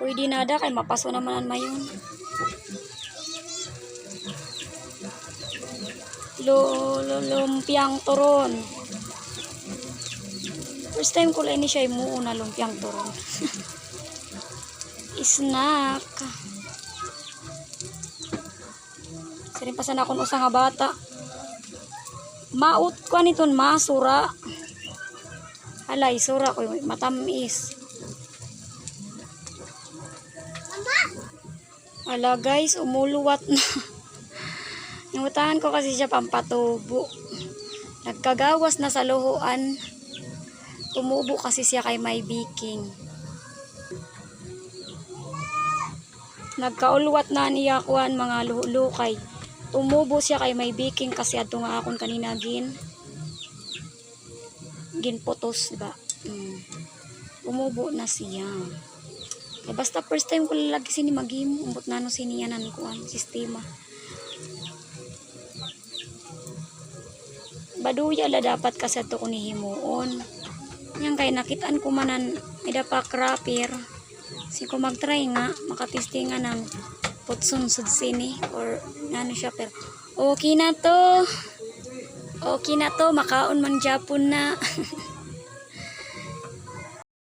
Pwede nada kay mapaso naman mayon. Lumpiang turon. First time ko lang ni siya mo na lumpiang turon. Snack. Sirin pa sana akong usa nga bata. Maut ko niton masura. Alay, sura ko matamis. Ala guys, umuluwat na. Nangutahan ko kasi siya pampatubo. Nagkagawas na sa luhuan. Tumubo kasi siya kay may baking. Nagkaulwat na niya kuan mga luhulukay. Tumubo siya kay may baking kasi ato nga akon kanina ginpotos ba. Umubo na siya. Eh, basta first time ko lalagi sini maghimo, umbot na no siniyanan kuan sistema. Baduya la dapat kasi ato ko ni himuon. Yang kay nakitaan ko manan ida pa crapper. Si ko mag-try nga makatesting nga ng putsun sud sini or ano siya pero okay na to. Okay na to, makaon man Japon na.